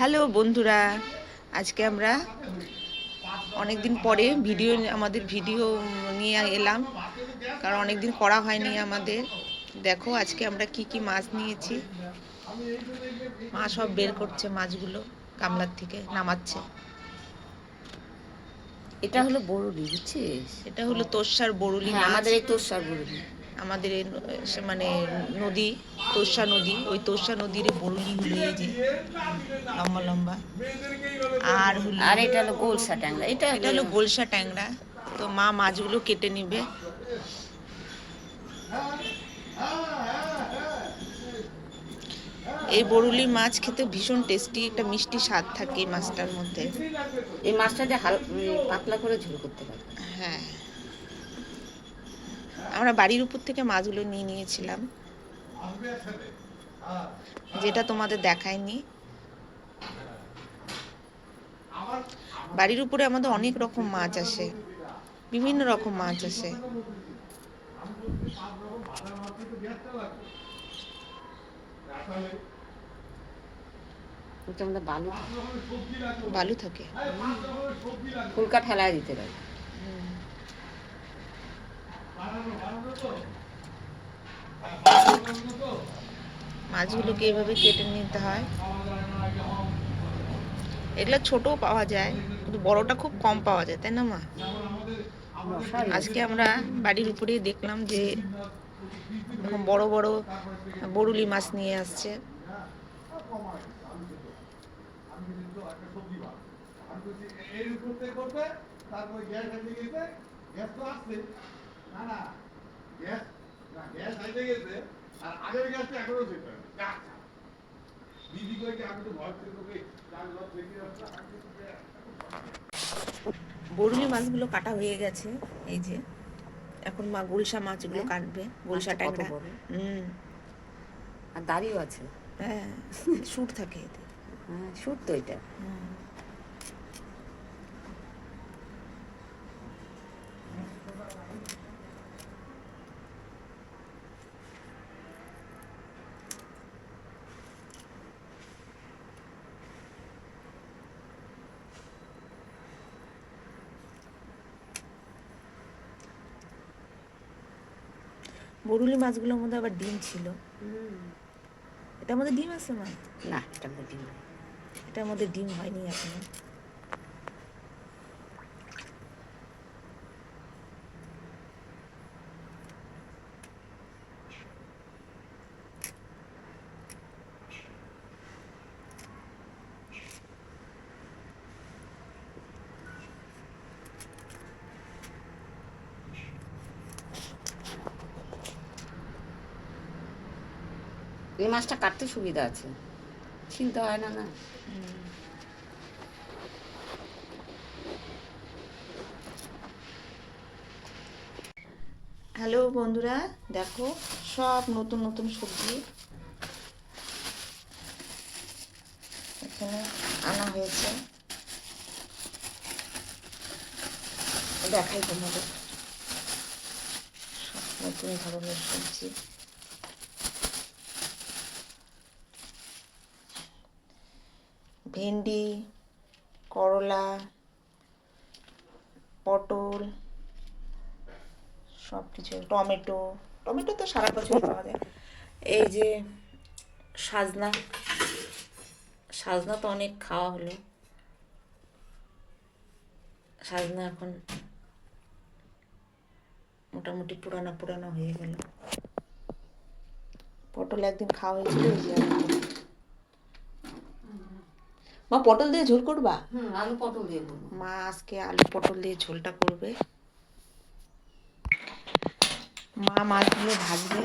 Hello বন্ধুরা, আজকে আমরা অনেক দিন পরে আমাদের ভিডিও নিয়ে এলাম, কারণ অনেক দিন করা হয়নি আমাদের। দেখো আজকে আমরা কি কি মাছ নিয়েছি। মা সব বের করছে মাছগুলো, গামলার থেকে নামাচ্ছে। এটা হলো বরুলি, বুঝছিস? এটা হলো তোষার বরুলি হ্যাঁ, মাছ। আমাদের এই তোষার বরুলি। আমাদের মানে নদী, তোষা নদী, ওই তোষা নদীর বরুলি হলো এই যে লম্বা লম্বা। আর হলো আর এটা হলো গোলসা ট্যাংরা। এটা হলো গোলসা ট্যাংরা। তো মা মাছগুলো কেটে নিবে। এই বরুলি মাছ খেতে ভীষণ টেস্টি, একটা মিষ্টি স্বাদ থাকে এই মাছটার মধ্যে। এই মাছটা দিয়ে পাতলা করে ঝোল করতে পারে। হ্যাঁ, আমরা বাড়ির উপর থেকে মাছগুলো নিয়ে নিয়েছিলাম, যেটা তোমাদের দেখায়নি। বাড়ির উপরে আমাদের অনেক রকম মাছ আসে, বিভিন্ন রকম মাছ আসে। বালু থাকে, ফুলকা ঠেলায় দিতে পারে। মাছগুলোকে এভাবে কেটে নিতে হয়। এগুলো ছোটও পাওয়া যায়, কিন্তু বড়টা খুব কম পাওয়া যায়, তাই না মা? আজকে আমরা বাড়ির উপরেই দেখলাম যে বড় বড় বরুলি মাছ নিয়ে আসছে। বরুলি মাছগুলো কাটা হয়ে গেছে, এই যে এখন মা গুলশা মাছগুলো কাটবে, গুলশা ট্যাংরা। আর দাড়িও আছে। হ্যাঁ, শুট থাকে এতে। হ্যাঁ, শুট তো এটা। বরুলি মাছগুলোর মধ্যে আবার ডিম ছিল। এটার মধ্যে ডিম আছে মা? না, এটার মধ্যে ডিম নেই। এটার মধ্যে ডিম হয়নি এখনো। এই মাছটা কাটতে সুবিধা আছে, ছিলতে হয় না। না, হ্যালো বন্ধুরা, দেখো সব নতুন নতুন সবজি এখানে আনা হয়েছে। দেখাই তোমাদের সব নতুন ধরনের সবজি। ভেন্ডি, করলা, পটল, সব কিছু, টমেটো। টমেটো তো সারা বছর পাওয়া যায়। এই যে সাজনা, সাজনা তো অনেক খাওয়া হলো। সাজনা এখন মোটামুটি পুরানো পুরানো হয়ে গেল। পটল একদিন খাওয়া হয়েছিল। মা পটল দিয়ে ঝোল করবা? আলু পটল দিয়ে মা আজকে আলু পটল দিয়ে ঝোলটা করবে। মা মাছগুলো ভাজবে।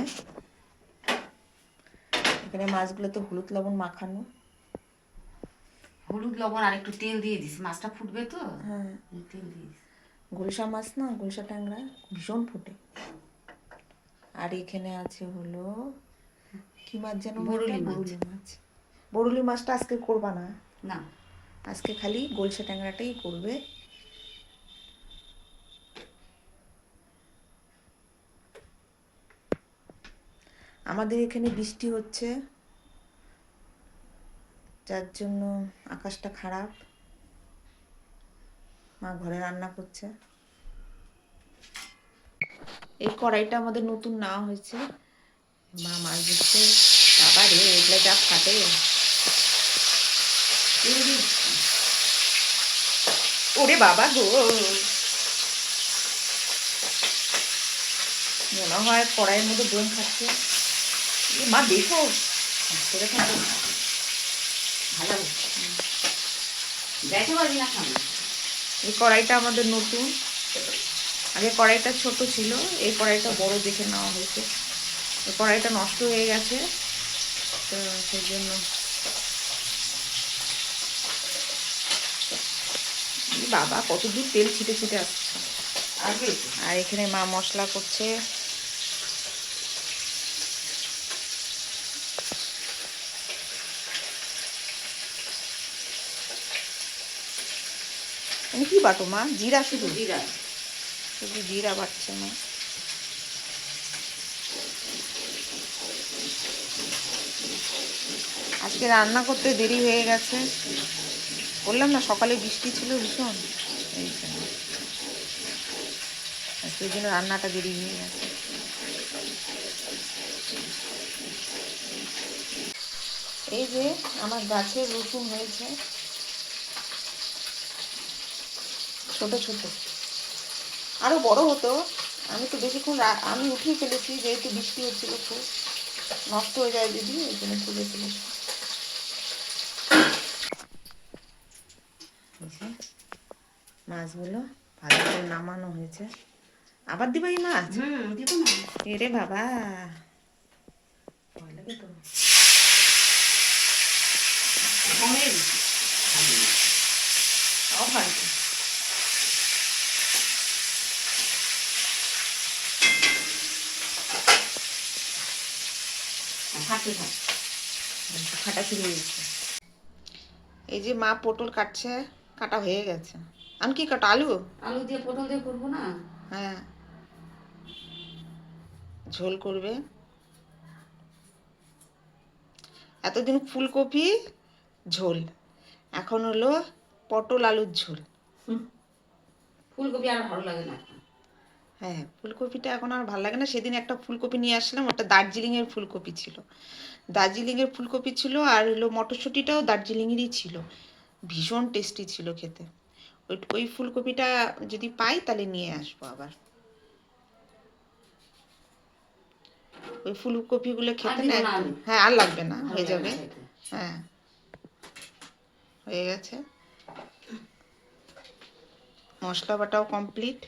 এখানে মাছগুলো তো হলুদ লবণ মাখানো। হলুদ লবণ আর একটু তেল দিয়ে দিস, মাছটা ফুটবে তো। হ্যাঁ, তেল দিয়ে দিস। গুলশা মাছ না, গুলশা ট্যাংরা ভীষণ ফুটে। আর এখানে আছে হলো কি মাছ যেন? বরুলি মাছ। বরুলি মাছটা আজকে করবা না? না, আজকে খালি গুলশা ট্যাংরাটাই করবে। আমাদের এখানে বৃষ্টি হচ্ছে, যার জন্য আকাশটা খারাপ। মা ঘরে রান্না করছে। এই কড়াইটা আমাদের নতুন নেওয়া হয়েছে। মা মাছ দিচ্ছে। বাবা রে, এগুলো যা ফাটে। ওরে বাবা গো, মনে হয় কড়াইয়ের মধ্যে দোন খাচ্ছে। মা দেখো করে থাকো। ভালো দেখতে পারবি না সামনে। এই কড়াইটা আমাদের নতুন। আগে কড়াইটা ছোট ছিল, এই কড়াইটা বড় দেখে নেওয়া হয়েছে। এই কড়াইটা নষ্ট হয়ে গেছে, তো সেই জন্য। বাবা কত দূর তেল ছিটে ছিটে আসছে। আর এখানে মা মশলা করছে। কি বাটো মা? জিরা? শুধু জিরা, শুধু জিরা বাটছে মা। আজকে রান্না করতে দেরি হয়ে গেছে, বললাম না সকালে বৃষ্টি ছিল ভীষণ, এই জন্য সেই জন্য রান্নাটা দেরি হয়ে গেছে। এই যে আমার গাছের রসুন হয়েছে ছোট ছোট, আরো বড় হতো। আমি তো বেশিক্ষণ আমি উঠিয়ে ফেলেছি, যেহেতু বৃষ্টি হচ্ছিল খুব, নষ্ট হয়ে যায় যদি, ওই জন্য তুলে ফেলেছি। মাছগুলো ভালো করে নামানো হয়েছে। আবার দিবা এই মাছ? দিব না। এরে বাবা, ভয় লাগে তো। খাটা শুরু হয়েছে। এই যে মা পটল কাটছে, কাটা হয়ে গেছে। আমি কি কাটা? আলু? আলু দিয়ে পটল দিয়ে করবো না? হ্যাঁ, ঝোল করবে। এতদিন ফুলকপি ঝোল, এখন হলো পটল আলুর ঝোল। ফুলকপি আর ভালো লাগে না। হ্যাঁ, ফুলকপিটা এখন আর ভালো লাগে না। সেদিন একটা ফুলকপি নিয়ে আসলাম, ওটা দার্জিলিংয়ের ফুলকপি ছিল। দার্জিলিংয়ের ফুলকপি ছিল, আর হলো মটরশুঁটিটাও দার্জিলিংয়েরই ছিল। ভীষণ টেস্টি ছিল খেতে। ওই ফুলকপিটা যদি পাই তাহলে নিয়ে আসবো আবার। ওই ফুলকপিগুলো খেতে না একটু, হ্যাঁ আর লাগবে না, হয়ে যাবে। হ্যাঁ, হয়ে গেছে। মশলা বাটাও কমপ্লিট।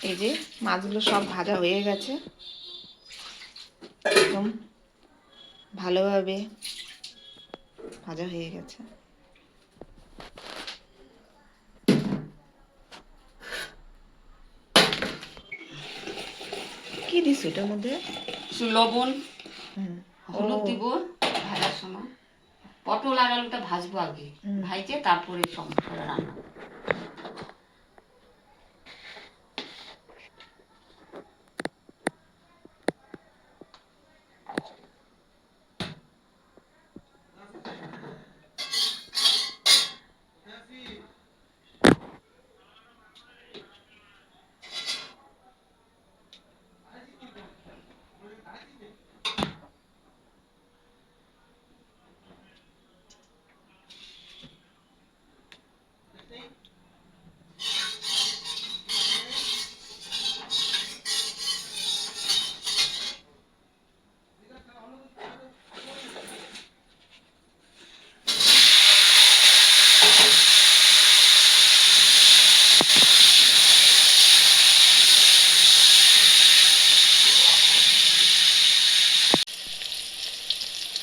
এই যে মাছগুলো সব ভাজা হয়ে গেছে, একদম ভালোভাবে ভাজা হয়ে গেছে। কি দিস এটার মধ্যে? লবণ, হলুদ দিব ভাজার সময়। পটল আর আলুটা ভাজবো আগে, ভাইজে তারপরে সমস্ত রান্না।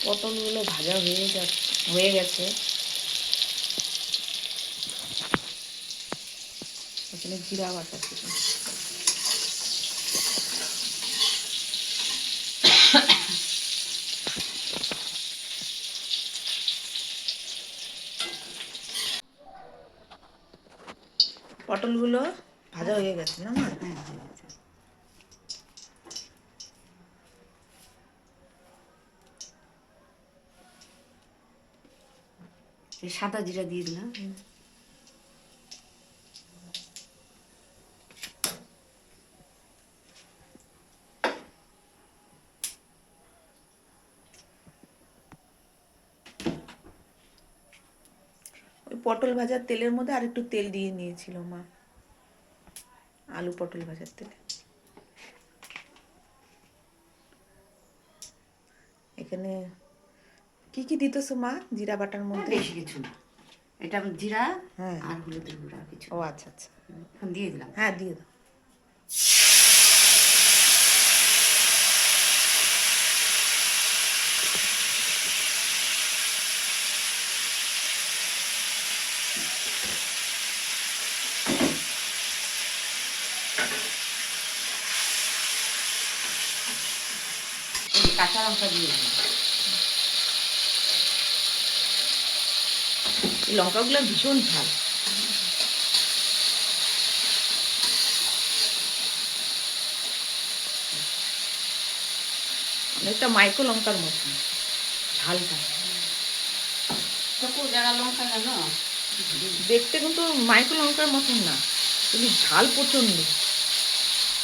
পটলগুলো ভাজা হয়ে গেছে। এখানে জিরা বাটা ছিল। পটলগুলো ভাজা হয়ে গেছে না মা? হ্যাঁ, হয়ে গেছে। এই সাদা জিরা দিয়ে দিলাম। ওই পটল ভাজার তেলের মধ্যে আর একটু তেল দিয়ে নিয়েছিল মা, আলু পটল ভাজার তেলে। এখানে কি কি দিতেছো মা জিরা বাটার মধ্যে? বেশি কিছু না, এটা জিরা হ্যাঁ। আর হলুদের গুঁড়া কিছু। ও আচ্ছা আচ্ছা, এখন দিয়ে দিলাম। হ্যাঁ দিয়ে দাও। এই কাঁচা লঙ্কা দিয়ে দিলাম। এই লঙ্কাগুলো ভীষণ ঝাল। অনেকটা মাইক্রো লঙ্কার মতন ঝালটা। যারা লঙ্কা জানো দেখতে কিন্তু মাইক্রো লঙ্কার মতন না, কিন্তু ঝাল প্রচন্ড।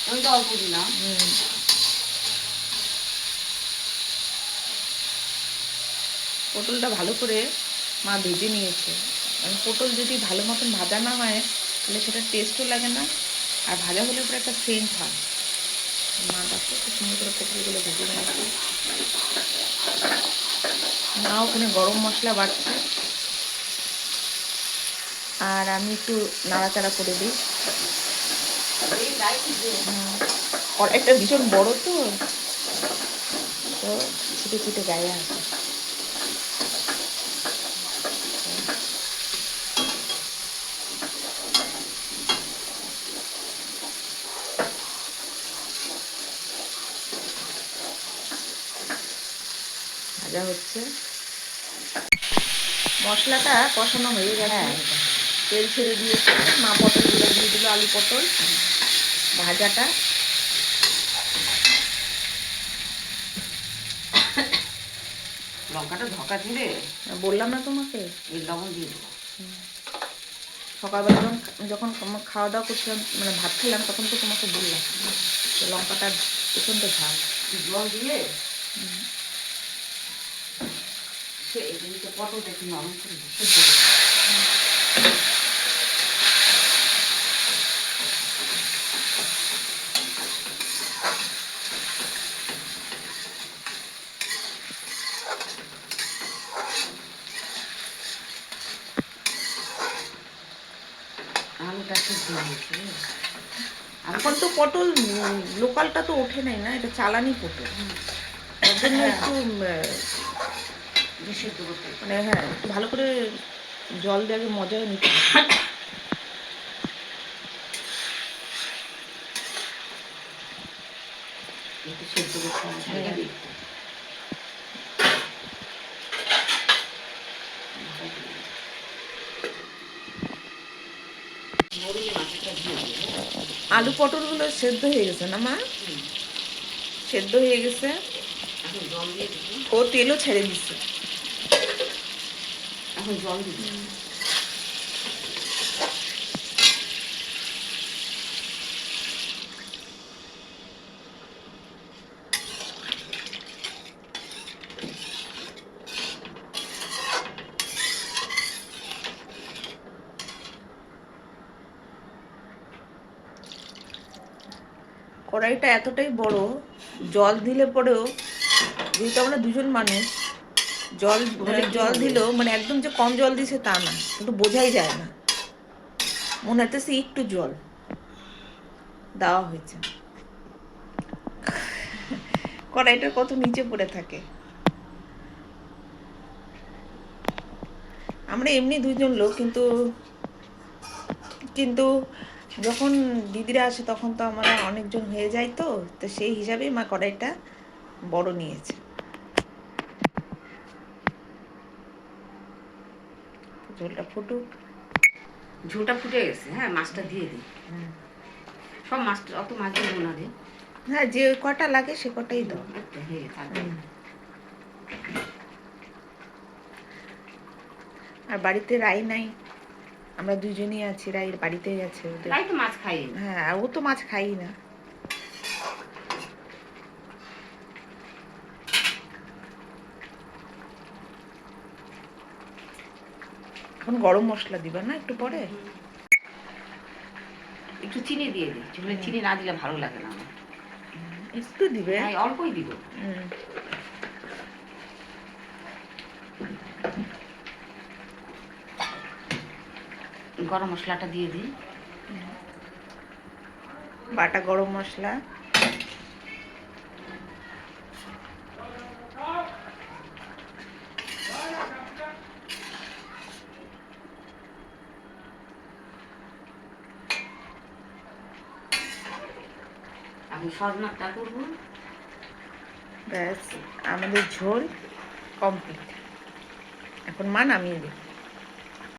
আমি তো অল্প দিলাম। পটলটা ভালো করে মা ভেজে নিয়েছে। কারণ পটল যদি ভালো মতন ভাজা না হয় তাহলে সেটা টেস্টও লাগে না, আর ভাজা হলে পরে একটা সেন্ট হয়। মা দেখো খুব সুন্দর করে পটলগুলো ভেজে নিয়েছে। মা ওখানে গরম মশলা বাড়ছে, আর আমি একটু নাড়াচাড়া করে দিই। কড়াইটা ভীষণ বড় তো, তো ছিটে ছিটে গায়ে আসে। ভাজা হচ্ছে, মশলাটা কষানো হয়ে গেছে, তেল ছেড়ে দিয়েছে। মা পটলগুলো দিয়ে দিল, আলু পটল ভাজাটা। লঙ্কাটা ঢকা দিলে বললাম না তোমাকে, এই লবণ দিয়ে দেবো। সকালবেলা যখন খাওয়া দাওয়া করছিলাম, মানে ভাত খেলাম, তখন তো তোমাকে বললাম যে লঙ্কাটা প্রচণ্ড ঝাল। জল দিয়ে সে এদিকে পটলটা একটু নরম করে আলুটা সিদ্ধ হয়েছে। এখন তো পটল লোকালটা তো ওঠে নাই না, এটা চালানি পটল, তার জন্য একটু সিদ্ধ করতে মানে হ্যাঁ একটু ভালো করে জল দিয়ে আগে মজাও নিতে হবে। একটু সিদ্ধ করতে হবে। আলু পটলগুলো সেদ্ধ হয়ে গেছে না মা? সেদ্ধ হয়ে গেছে, ও তেলও ছেড়ে দিচ্ছে। এখন জল দিবি। কড়াইটা এতটাই বড়, জল দিলে পরেও, যেহেতু আমরা দুজন মানুষ, জল দিলেও মানে একদম যে কম জল দিছে তা না, কিন্তু বোঝাই যায় না, মনে হইতেছে একটু জল দেওয়া হয়েছে। কড়াইটা কত নিচে পড়ে থাকে। আমরা এমনি দুজন লোক, কিন্তু কিন্তু যখন দিদিরা আসে তখন তো আমরা অনেকজন হয়ে যাই, তো তো সেই হিসাবেই মা কড়াইটা বড় নিয়েছে। ঝোলটা ফুটুক। ঝোলটা ফুটে গেছে, হ্যাঁ মাছটা দিয়ে দিই। সব মাছটা অত মাছ দেবো না রে। হ্যাঁ যে কটা লাগে সে কটাই দাও। আর বাড়িতে রাই নাই, আমরা দুজনই আছি, রাইয়ের বাড়িতে গেছে ওদের। রাই তো মাছ খাই। হ্যাঁ, আর ও তো মাছ খাই না। এখন গরম মশলা দিবা না একটু পরে? একটু চিনি দিয়ে দিই, ঝোলে চিনি না দিলে ভালো লাগে না আমার। একটু দিবে? হ্যাঁ, অল্পই দিব। গরম মশলাটা দিয়ে দিই, বাটা গরম মশলা। আমি সজনাটা করবো। ব্যাস, আমাদের ঝোল কমপ্লিট। এখন মা নামিয়ে দিই।